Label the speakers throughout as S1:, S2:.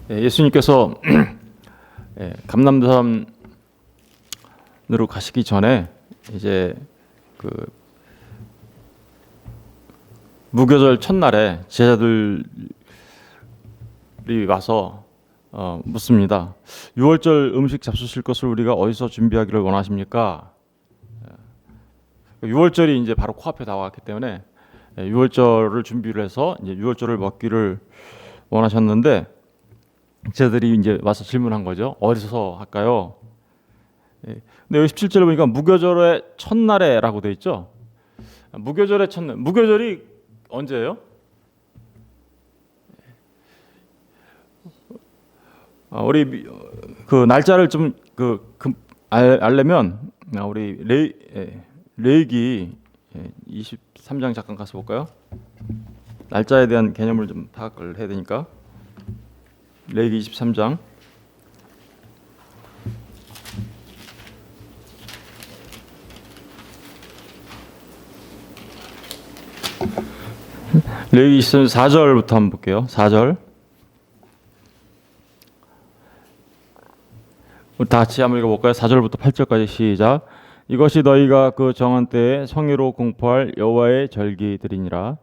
S1: 예수님께서 감람산으로 가시기 전에 이제 그 무교절 첫날에 제자들이 와서 묻습니다. 6월절 음식 잡수실 것을 우리가 어디서 준비하기를 원하십니까? 6월절이 이제 바로 코앞에 다가왔기 때문에 6월절을 준비를 해서 이제 6월절을 먹기를 원하셨는데 제자들이 이제 와서 질문한 거죠. 어디서 할까요? 근데 여기 17절에 보니까 무교절의 첫날에라고 돼 있죠. 무교절의 첫날. 무교절이 언제예요? 우리 그 날짜를 좀 알려면 우리 레위기 23장 잠깐 가서 볼까요? 날짜에 대한 개념을 좀 파악을 해야 되니까. 레위기 23장 레위기 4절부터 한번 볼게요. 4절 우리 다 같이 한번 읽어볼까요? 4절부터 8절까지 시작. 이것이 너희가 그 정한 때에 성의로 공포할 여호와의 절기들이니라.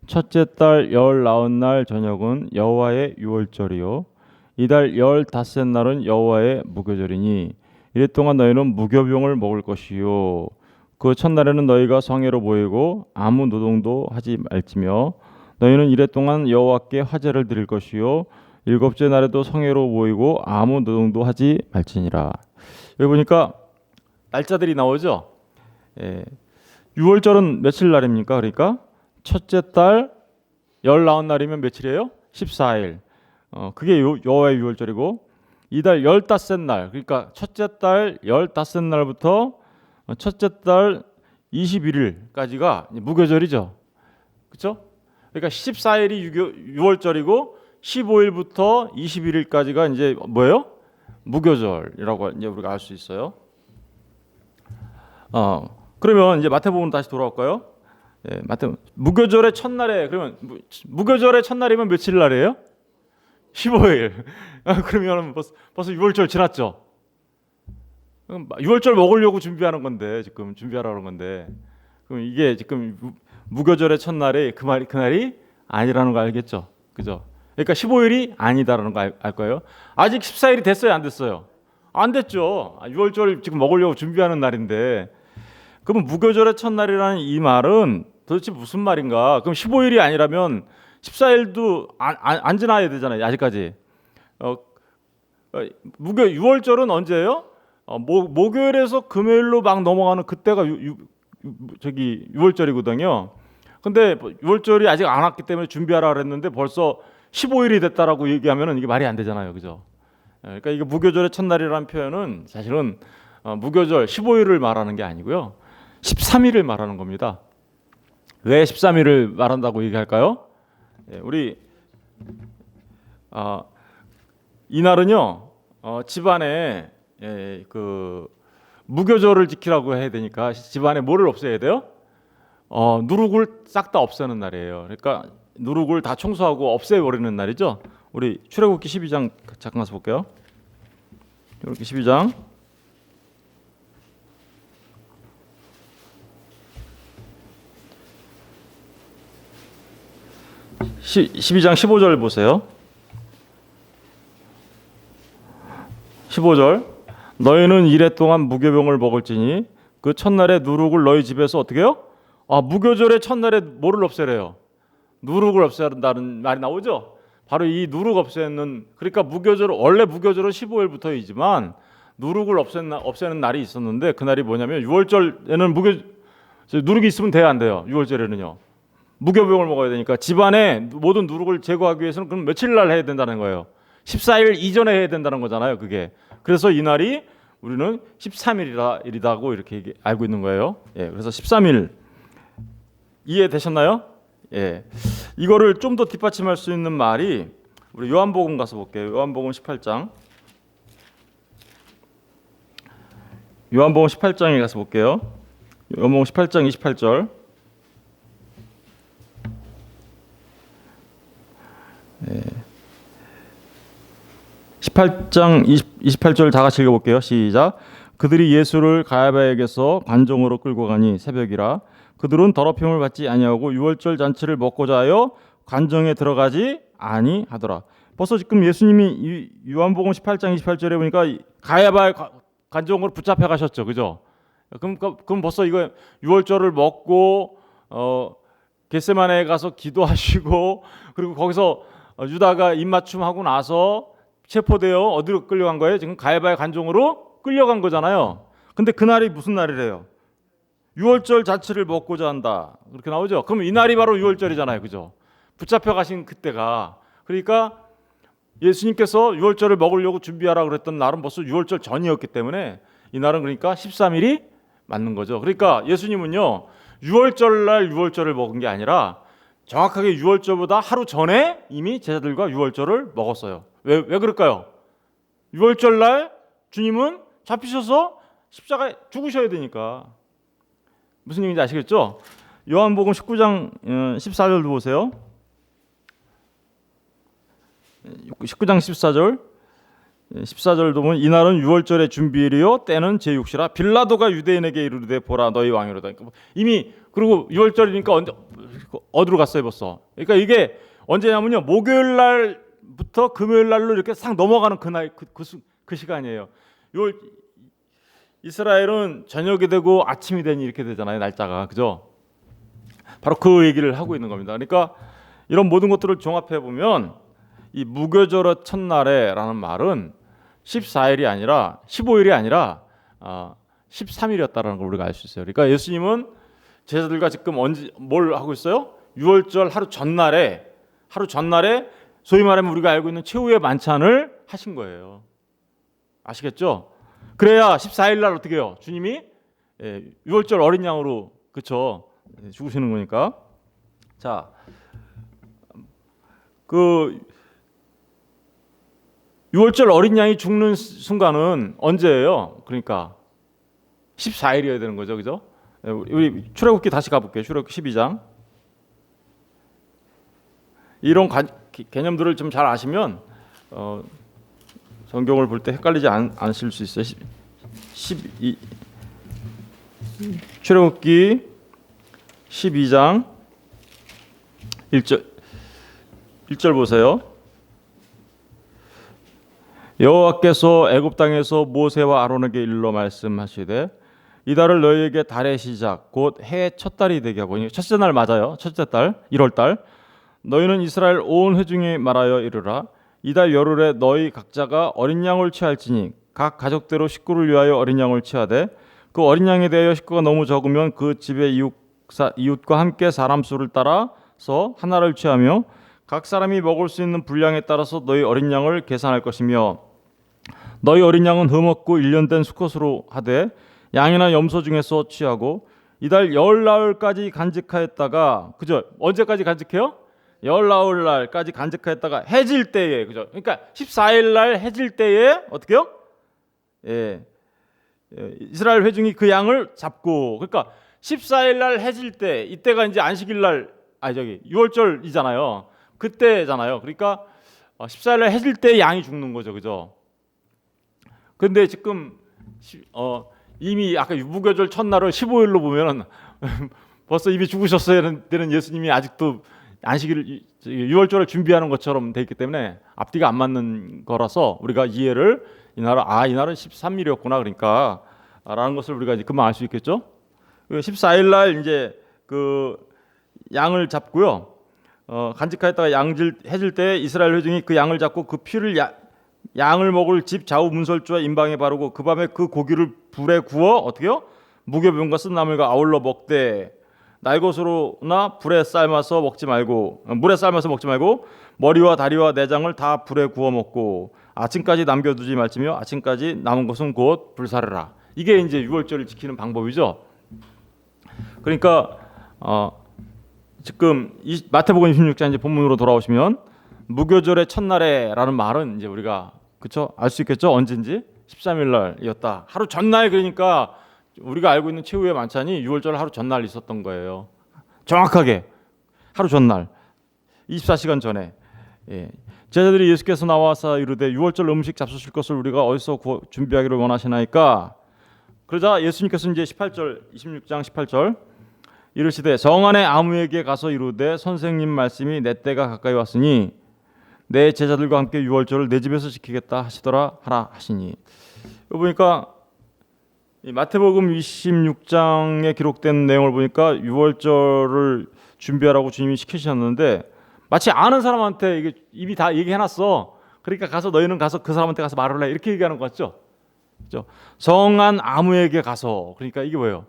S1: 첫째 달 19날 저녁은 여호와의 유월절이요 이달 15째 날은 여호와의 무교절이니 이래 동안 너희는 무교병을 먹을 것이요 그 첫날에는 너희가 성회로 모이고 아무 노동도 하지 말지며 너희는 이래 동안 여호와께 화제를 드릴 것이요 일곱째 날에도 성회로 모이고 아무 노동도 하지 말지니라. 여기 보니까 날짜들이 나오죠. 6월절은 며칠 날입니까? 그러니까 첫째 달 19날이면 며칠이에요? 14일. 그게 여호와의 유월절이고 이달 15째 날, 그러니까 첫째 달 15째 날부터 첫째 달 21일까지가 무교절이죠. 그렇죠? 그러니까 14일이 유월절이고 15일부터 21일까지가 이제 뭐예요? 무교절이라고 이제 우리가 알 수 있어요. 그러면 이제 마태복음 다시 돌아올까요? 무교절의 첫날에 그러면 무교절의 첫날이면 며칠 날이에요? 15일. 그러면 벌써 6월절 지났죠. 6월절 먹으려고 준비하는 건데 지금 준비하라는 건데 그럼 이게 지금 무교절의 첫날이 그날이 아니라는 거 알겠죠? 그죠? 그러니까 15일이 아니다라는 거 알 거예요. 아직 14일이 됐어요, 안 됐어요? 안 됐죠. 6월절 지금 먹으려고 준비하는 날인데 그럼 무교절의 첫날이라는 이 말은 도대체 무슨 말인가? 그럼 15일이 아니라면 14일도 안 지나야 되잖아요. 아직까지. 6월절은 언제예요? 목요일에서 금요일로 막 넘어가는 그때가 6월절이거든요. 근데 6월절이 아직 안 왔기 때문에 준비하라 그랬는데 벌써 15일이 됐다라고 얘기하면은 이게 말이 안 되잖아요. 그죠? 그러니까 이게 무교절의 첫날이라는 표현은 사실은 무교절 15일을 말하는 게 아니고요. 13일을 말하는 겁니다. 왜 13일을 말한다고 얘기할까요? 우리 이날은요 집안에 그 무교절을 지키라고 해야 되니까 집안에 뭐를 없애야 돼요? 누룩을 싹 다 없애는 날이에요. 그러니까 누룩을 다 청소하고 없애버리는 날이죠. 우리 출애굽기 12장 잠깐 가서 볼게요. 출애굽기 12장 12장 15절 보세요. 15절 너희는 이래 동안 무교병을 먹을지니 그 첫날에 누룩을 너희 집에서 어떻게 해요? 무교절의 첫날에 뭐를 없애래요? 누룩을 없애는다는 말이 나오죠. 바로 이 누룩 없애는 그러니까 원래 무교절은 15일부터이지만 누룩을 없애는 날이 있었는데 그 날이 뭐냐면 6월절에는 누룩이 있으면 돼야 안 돼요. 6월절에는요. 무교병을 먹어야 되니까 집안에 모든 누룩을 제거하기 위해서는 그럼 며칠 날 해야 된다는 거예요. 14일 이전에 해야 된다는 거잖아요. 그게. 그래서 이 날이 우리는 13일이라고 이렇게 알고 있는 거예요. 그래서 13일 이해되셨나요? 이거를 좀 더 뒷받침할 수 있는 말이 우리 요한복음 가서 볼게요. 요한복음 18장. 요한복음 18장에 가서 볼게요. 요한복음 18장 28절. 18장 28절 다 같이 읽어볼게요. 시작. 그들이 예수를 가야바에게서 관정으로 끌고 가니 새벽이라 그들은 더럽힘을 받지 아니하고 유월절 잔치를 먹고자 하여 관정에 들어가지 아니하더라. 벌써 지금 예수님이 요한복음 18장 28절에 보니까 가야바 관정으로 붙잡혀 가셨죠, 그죠? 그럼 벌써 이거 유월절을 먹고 겟세마네에 가서 기도하시고 그리고 거기서 유다가 입맞춤하고 나서 체포되어 어디로 끌려간 거예요? 지금 가야바의 관정으로 끌려간 거잖아요. 근데 그날이 무슨 날이래요? 유월절 잔치를 먹고자 한다. 그렇게 나오죠. 그럼 이 날이 바로 유월절이잖아요, 그죠? 붙잡혀 가신 그때가. 그러니까 예수님께서 유월절을 먹으려고 준비하라 그랬던 날은 벌써 유월절 전이었기 때문에 이 날은 그러니까 13일이 맞는 거죠. 그러니까 예수님은요 유월절 날 유월절을 먹은 게 아니라 정확하게 유월절보다 하루 전에 이미 제자들과 유월절을 먹었어요. 왜 그럴까요? 유월절 날 주님은 잡히셔서 십자가에 죽으셔야 되니까. 무슨 얘기인지 아시겠죠? 요한복음 19장 14절도 보세요. 19장 14절도 보면 이날은 유월절의 준비일이요 때는 제6시라 빌라도가 유대인에게 이르되 보라 너희 왕이로다. 이미 그리고 유월절이니까 어디로 갔어요 벌써. 그러니까 이게 언제냐면요 목요일 날부터 금요일 날로 이렇게 싹 넘어가는 그날 그 시간이에요. 이스라엘은 저녁이 되고 아침이 되니 이렇게 되잖아요 날짜가, 그죠? 바로 그 얘기를 하고 있는 겁니다. 그러니까 이런 모든 것들을 종합해 보면 이 무교절의 첫날에라는 말은 14일이 아니라 15일이 아니라 13일이었다라는 걸 우리가 알 수 있어요. 그러니까 예수님은 제자들과 지금 뭘 하고 있어요? 유월절 하루 전날에 소위 말하면 우리가 알고 있는 최후의 만찬을 하신 거예요. 아시겠죠? 그래야 14일 날 어떻게 해요? 주님이 유월절 어린 양으로 그쵸 죽으시는 거니까. 자, 그 유월절 어린 양이 죽는 순간은 언제예요? 그러니까 14일이어야 되는 거죠, 그죠? 우리 출애굽기 다시 가볼게요. 출애굽기 12장. 이런 개념들을 좀 잘 아시면 성경을 볼 때 헷갈리지 않으실 수 있어요. 12 출애굽기 12장 1절 보세요. 여호와께서 애굽 땅에서 모세와 아론에게 일러 말씀하시되 이달을 너희에게 달의 시작 곧 해의 첫 달이 되게 하고 첫째 날 맞아요. 첫째 달 1월 달 너희는 이스라엘 온 회중에 말하여 이르라 이달 열흘에 너희 각자가 어린 양을 취할지니 각 가족대로 식구를 위하여 어린 양을 취하되 그 어린 양에 대하여 식구가 너무 적으면 그 집의 이웃과 함께 사람 수를 따라서 하나를 취하며 각 사람이 먹을 수 있는 분량에 따라서 너희 어린 양을 계산할 것이며 너희 어린 양은 흠없고 1년 된 수컷으로 하되 양이나 염소 중에서 취하고 이달 열 나흘까지 간직하였다가 그죠? 언제까지 간직해요? 열 나흘 날까지 간직하였다가 해질 때에 그죠? 그러니까 14일 날 해질 때에 어떻게요? 이스라엘 회중이 그 양을 잡고 그러니까 14일 날 해질 때 이때가 이제 안식일 날 유월절이잖아요. 그때잖아요. 그러니까 14일 날 해질 때 양이 죽는 거죠, 그죠? 근데 지금 이미 아까 무교절 첫날을 15일로 보면은 벌써 이미 죽으셨어야 되는 예수님이 아직도 안식일 유월절을 준비하는 것처럼 돼 있기 때문에 앞뒤가 안 맞는 거라서 우리가 이해를 이 날은 13일이었구나 그러니까 라는 것을 우리가 이제 금방 알 수 있겠죠. 14일 날 이제 그 양을 잡고요. 간직하였다가 해질 때 이스라엘 회중이 그 양을 잡고 그 피를 양을 먹을 집 좌우 문설주와 임방에 바르고 그 밤에 그 고기를 불에 구워 어떻게요? 무교병과 쓴나물과 아울러 먹되 날것으로나 물에 삶아서 먹지 말고 머리와 다리와 내장을 다 불에 구워 먹고 아침까지 남겨두지 말지며 아침까지 남은 것은 곧 불사르라. 이게 이제 유월절을 지키는 방법이죠. 그러니까 지금 이 마태복음 26장 이제 본문으로 돌아오시면 무교절의 첫날에라는 말은 이제 우리가 그쵸 알 수 있겠죠. 언제인지 13일 날이었다. 하루 전날 그러니까 우리가 알고 있는 최후의 만찬이 유월절 하루 전날 있었던 거예요. 정확하게 하루 전날 24시간 전에. 제자들이 예수께서 나와서 이르되 유월절 음식 잡수실 것을 우리가 어디서 준비하기를 원하시나이까? 그러자 예수님께서 이제 18절 26장 18절 이르시되 성안의 아무에게 가서 이르되 선생님 말씀이 내 때가 가까이 왔으니 내 제자들과 함께 유월절을 내 집에서 지키겠다 하시더라 하라 하시니. 여기 보니까 이 마태복음 26장에 기록된 내용을 보니까 유월절을 준비하라고 주님이 시키셨는데 마치 아는 사람한테 이게 이미 다 얘기해놨어. 그러니까 가서 너희는 가서 그 사람한테 가서 말을 해 이렇게 얘기하는 것 같죠? 그렇죠? 성한 아무에게 가서 그러니까 이게 뭐예요?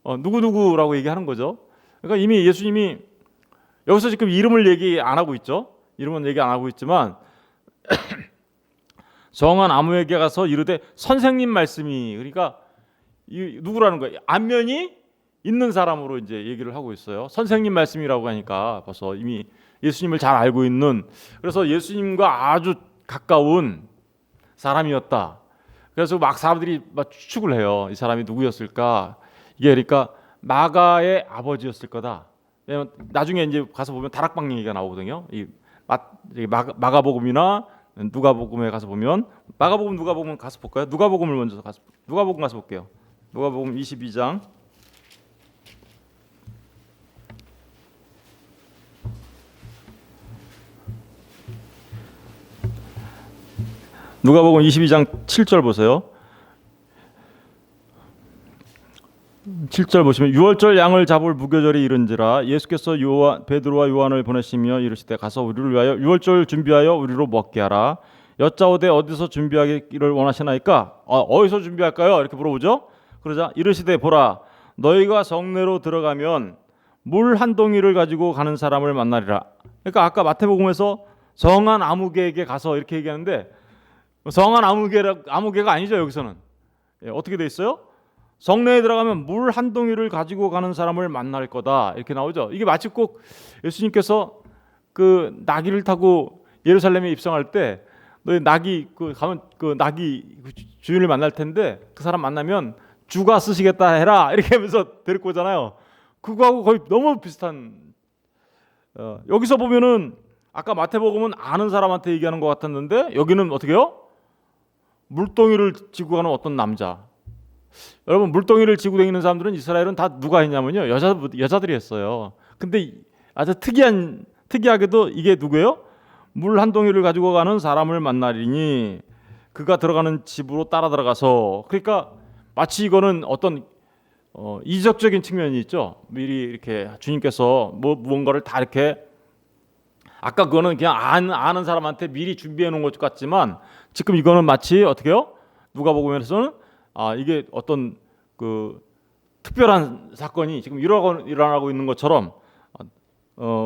S1: 누구누구라고 얘기하는 거죠. 그러니까 이미 예수님이 여기서 지금 이름을 얘기 안 하고 있죠. 이름은 얘기 안 하고 있지만 성한 아무에게 가서 이르되 선생님 말씀이 그러니까 누구라는 거예요? 안면이 있는 사람으로 이제 얘기를 하고 있어요. 선생님 말씀이라고 하니까 벌써 이미 예수님을 잘 알고 있는 그래서 예수님과 아주 가까운 사람이었다. 그래서 막 사람들이 막 추측을 해요. 이 사람이 누구였을까? 이게 그러니까 마가의 아버지였을 거다. 왜냐면 나중에 이제 가서 보면 다락방 얘기가 나오거든요. 이 마가복음이나 누가복음에 가서 보면 마가복음 누가복음 가서 볼까요? 누가복음을 먼저 가서 누가복음 가서 볼게요. 누가복음 22장 누가복음 22장 7절 보세요. 7절 보시면 유월절 양을 잡을 무교절이 이른지라 예수께서 베드로와 요한을 보내시며 이르시되 가서 우리를 위하여 유월절 준비하여 우리로 먹게 하라. 여짜오되 어디서 준비하기를 원하시나이까? 어디서 준비할까요? 이렇게 물어보죠. 그러자 이르시되 보라 너희가 성내로 들어가면 물 한 동이를 가지고 가는 사람을 만나리라. 그러니까 아까 마태복음에서 성한 아무개에게 가서 이렇게 얘기하는데 성한 아무개가 아니죠. 여기서는 어떻게 돼 있어요? 성내에 들어가면 물 한 동이를 가지고 가는 사람을 만날 거다 이렇게 나오죠. 이게 마치 꼭 예수님께서 그 나귀를 타고 예루살렘에 입성할 때 너희 나귀 가면 그 나귀 주인을 만날 텐데 그 사람 만나면 주가 쓰시겠다 해라 이렇게 하면서 데리고 오잖아요. 그거하고 거의 너무 비슷한. 여기서 보면은 아까 마태복음은 아는 사람한테 얘기하는 것 같았는데 여기는 어떻게요? 물동이를 지고 가는 어떤 남자. 여러분 물동이를 지고 다니는 사람들은 이스라엘은 다 누가 했냐면요 여자들이 했어요. 근데 아주 특이하게도 이게 누구예요? 물 한 동이를 가지고 가는 사람을 만나리니 그가 들어가는 집으로 따라 들어가서 그러니까 마치 이거는 어떤 이적적인 측면이 있죠. 미리 이렇게 주님께서 무언가를 다 이렇게 아까 그거는 그냥 아는 사람한테 미리 준비해 놓은 것 같지만 지금 이거는 마치 어떻게요? 누가복음에서는 이게 어떤 그 특별한 사건이 지금 일어나고 있는 것처럼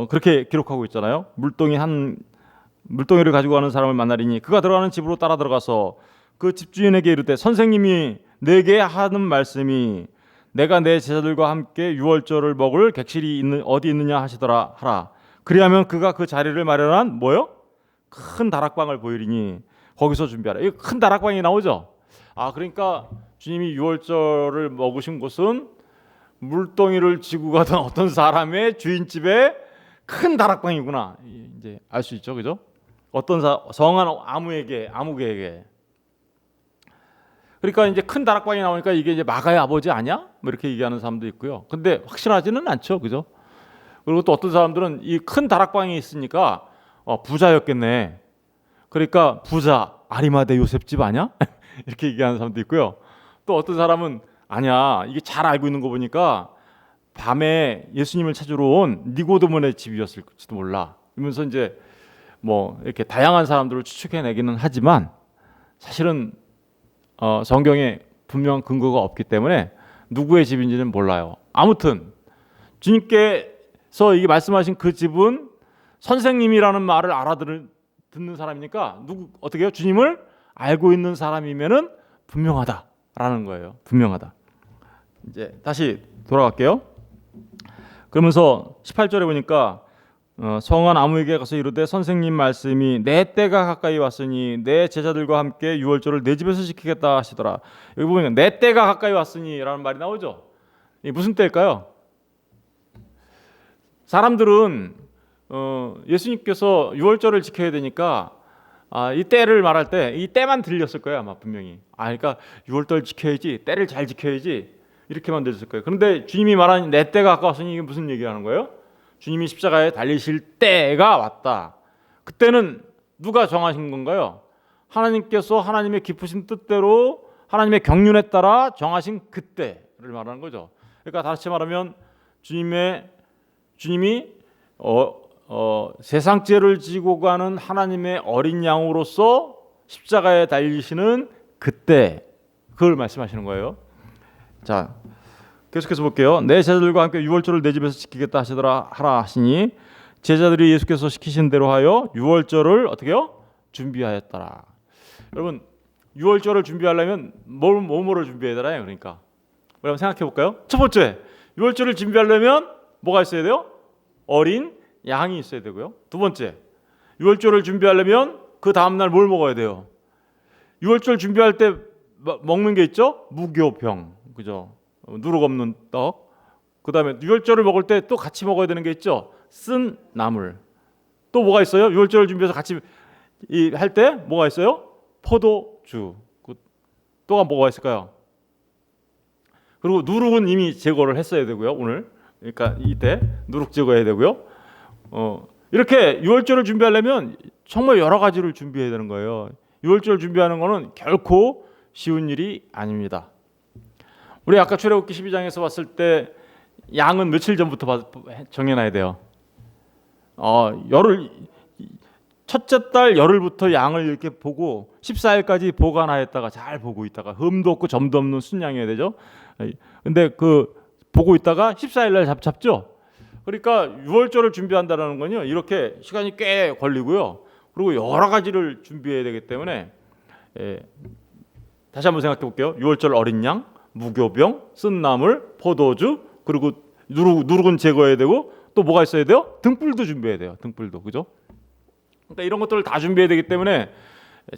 S1: 그렇게 기록하고 있잖아요. 물동이를 가지고 가는 사람을 만나리니 그가 들어가는 집으로 따라 들어가서 그 집주인에게 이르되 선생님이 내게 하는 말씀이 내가 내 제자들과 함께 유월절을 먹을 객실이 어디 있느냐 하시더라 하라. 그리하면 그가 그 자리를 마련한 뭐요? 큰 다락방을 보이리니 거기서 준비하라. 이 큰 다락방이 나오죠. 그러니까 주님이 유월절을 먹으신 곳은 물동이를 지고 가던 어떤 사람의 주인집에 큰 다락방이구나. 이제 알 수 있죠, 그죠? 어떤 성한 아무개에게. 그러니까 이제 큰 다락방이 나오니까 이게 이제 마가의 아버지 아니야? 뭐 이렇게 얘기하는 사람도 있고요. 근데 확실하지는 않죠, 그죠? 그리고 또 어떤 사람들은 이 큰 다락방이 있으니까 부자였겠네. 그러니까 부자 아리마대 요셉 집 아니야? 이렇게 얘기하는 사람도 있고요. 또 어떤 사람은 아니야. 이게 잘 알고 있는 거 보니까 밤에 예수님을 찾으러 온 니고데모네 집이었을지도 몰라. 이러면서 이제 뭐 이렇게 다양한 사람들을 추측해내기는 하지만 사실은 성경에 분명한 근거가 없기 때문에 누구의 집인지는 몰라요. 아무튼 주님께서 이게 말씀하신 그 집은 선생님이라는 말을 듣는 사람이니까 어떻게 해요? 주님을 알고 있는 사람이면은 분명하다라는 거예요. 분명하다. 이제 다시 돌아갈게요. 그러면서 18절에 보니까 성한 아무에게 가서 이르되 선생님 말씀이 내 때가 가까이 왔으니 내 제자들과 함께 유월절을 내 집에서 지키겠다 하시더라. 여기 보면 내 때가 가까이 왔으니라는 말이 나오죠. 이게 무슨 때일까요? 사람들은 예수님께서 유월절을 지켜야 되니까 이 때를 말할 때 이 때만 들렸을 거예요 아마 분명히. 그러니까 유월절 지켜야지, 때를 잘 지켜야지 이렇게만 들렸을 거예요. 그런데 주님이 말하는 내 때가 가까웠으니 이게 무슨 얘기하는 거예요? 주님이 십자가에 달리실 때가 왔다. 그때는 누가 정하신 건가요? 하나님께서 하나님의 깊으신 뜻대로 하나님의 경륜에 따라 정하신 그때를 말하는 거죠. 그러니까 다시 말하면 주님이 세상 죄를 지고 가는 하나님의 어린 양으로서 십자가에 달리시는 그때, 그걸 말씀하시는 거예요. 자, 계속해서 볼게요. 내 제자들과 함께 유월절을 내 집에서 지키겠다 하라 하시니 제자들이 예수께서 시키신 대로 하여 유월절을 어떻게요? 준비하였더라. 여러분, 유월절을 준비하려면 뭐를 준비해야 되나요? 그러니까 여러분 생각해 볼까요? 첫 번째, 유월절을 준비하려면 뭐가 있어야 돼요? 어린 양이 있어야 되고요. 두 번째, 유월절을 준비하려면 그 다음 날 뭘 먹어야 돼요? 유월절 준비할 때 먹는 게 있죠? 무교병, 그죠? 누룩 없는 떡. 그 다음에 유월절을 먹을 때 또 같이 먹어야 되는 게 있죠? 쓴 나물. 또 뭐가 있어요? 유월절을 준비해서 같이 할 때 뭐가 있어요? 포도주. 또가 뭐가 있을까요? 그리고 누룩은 이미 제거를 했어야 되고요. 오늘. 그러니까 이때 누룩 제거해야 되고요. 이렇게 유월절을 준비하려면 정말 여러 가지를 준비해야 되는 거예요. 유월절 준비하는 거는 결코 쉬운 일이 아닙니다. 우리 아까 출애굽기 12장에서 봤을 때 양은 며칠 전부터 정해놔야 돼요. 첫째 달 열흘부터 양을 이렇게 보고 14일까지 보관하였다가 잘 보고 있다가 흠도 없고 점도 없는 순양이어야 되죠. 근데 그 보고 있다가 14일 날 잡죠. 그러니까 유월절을 준비한다는 건요, 이렇게 시간이 꽤 걸리고요. 그리고 여러 가지를 준비해야 되기 때문에 다시 한번 생각해 볼게요. 유월절 어린 양, 무교병, 쓴 나물, 포도주, 그리고 누룩은 제거해야 되고 또 뭐가 있어야 돼요? 등불도 준비해야 돼요. 등불도, 그죠? 그러니까 이런 것들을 다 준비해야 되기 때문에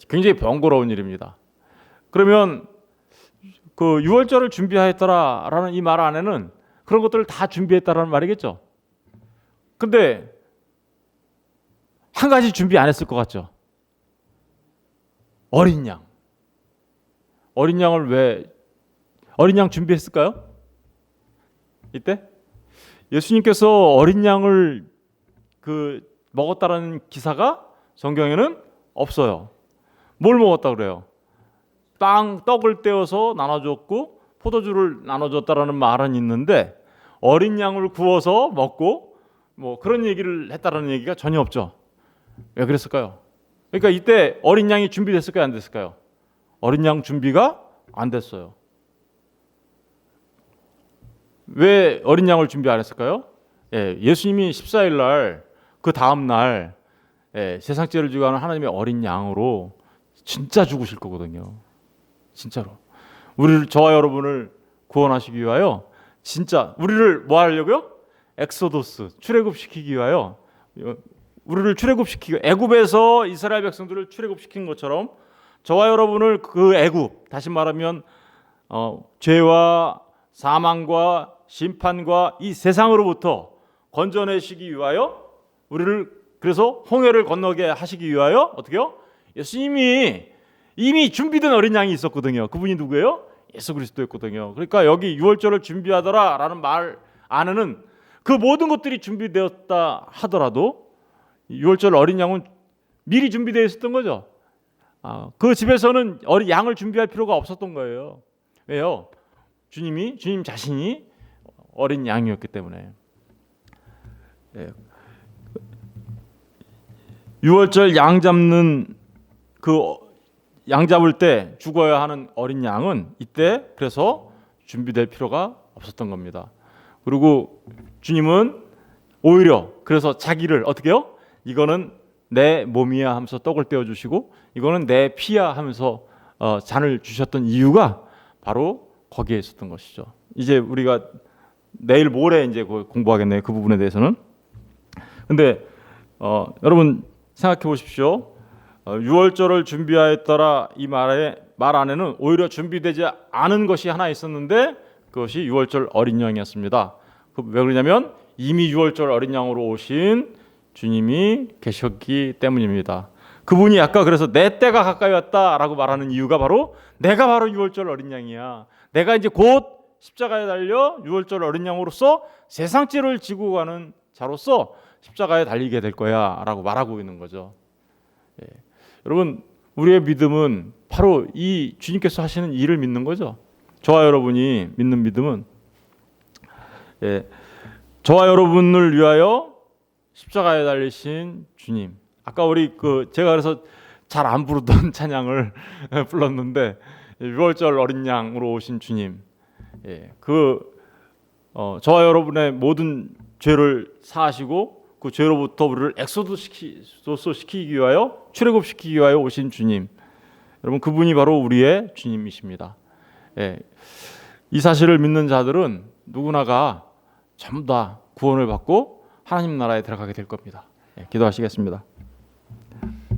S1: 굉장히 번거로운 일입니다. 그러면 그 유월절을 준비하였더라라는 이 말 안에는 그런 것들을 다 준비했다라는 말이겠죠. 근데 한 가지 준비 안 했을 것 같죠. 어린 양. 어린 양 준비했을까요? 이때 예수님께서 어린 양을 먹었다라는 기사가 성경에는 없어요. 뭘 먹었다 그래요? 떡을 떼어서 나눠줬고 포도주를 나눠줬다라는 말은 있는데 어린 양을 구워서 먹고 뭐 그런 얘기를 했다라는 얘기가 전혀 없죠. 왜 그랬을까요? 그러니까 이때 어린 양이 준비됐을까요? 안 됐을까요? 어린 양 준비가 안 됐어요. 왜 어린 양을 준비 안 했을까요? 예수님이 14일 날 그 다음 날 세상 죄를 지고 가는 하나님의 어린 양으로 진짜 죽으실 거거든요. 진짜로. 저와 여러분을 구원하시기 위하여 진짜 우리를 뭐 하려고요? 엑소도스, 출애굽시키기 위하여 우리를 출애굽시키기, 애굽에서 이스라엘 백성들을 출애굽시킨 것처럼 저와 여러분을 그 애굽, 다시 말하면 죄와 사망과 심판과 이 세상으로부터 건져내시기 위하여 우리를 그래서 홍해를 건너게 하시기 위하여 어떻게요? 예수님이 이미 준비된 어린 양이 있었거든요. 그분이 누구예요? 예수 그리스도였거든요. 그러니까 여기 유월절을 준비하더라라는 말 안에는 그 모든 것들이 준비되었다 하더라도 유월절 어린 양은 미리 준비되어 있었던 거죠. 그 집에서는 어린 양을 준비할 필요가 없었던 거예요. 왜요? 주님 자신이 어린 양이었기 때문에. 유월절 양 잡는 양 잡을 때 죽어야 하는 어린 양은 이때 그래서 준비될 필요가 없었던 겁니다. 그리고 주님은 오히려 그래서 자기를 어떻게 해요? 이거는 내 몸이야 하면서 떡을 떼어주시고 이거는 내 피야 하면서 잔을 주셨던 이유가 바로 거기에 있었던 것이죠. 이제 우리가 내일 모레 이제 공부하겠네요. 그 부분에 대해서는. 근데 여러분 생각해 보십시오. 유월절을 준비하였더라 이 말 안에는 오히려 준비되지 않은 것이 하나 있었는데 그것이 유월절 어린 양이었습니다. 왜 그러냐면 이미 유월절 어린 양으로 오신 주님이 계셨기 때문입니다. 그분이 아까 그래서 내 때가 가까이 왔다라고 말하는 이유가 바로 내가 바로 유월절 어린 양이야. 내가 이제 곧 십자가에 달려 유월절 어린 양으로서 세상 죄를 지고 가는 자로서 십자가에 달리게 될 거야라고 말하고 있는 거죠. 예. 여러분, 우리의 믿음은 바로 이 주님께서 하시는 일을 믿는 거죠. 저와 여러분이 믿는 믿음은 저와 여러분을 위하여 십자가에 달리신 주님. 아까 우리 제가 그래서 잘 안 부르던 찬양을 불렀는데 유월절 어린 양으로 오신 주님. 저와 여러분의 모든 죄를 사하시고 그 죄로부터 우리를 엑소도스 시키기 위하여 출애굽시키기 위하여 오신 주님. 여러분, 그분이 바로 우리의 주님이십니다. 이 사실을 믿는 자들은 누구나가 전부 다 구원을 받고 하나님 나라에 들어가게 될 겁니다. 기도하시겠습니다.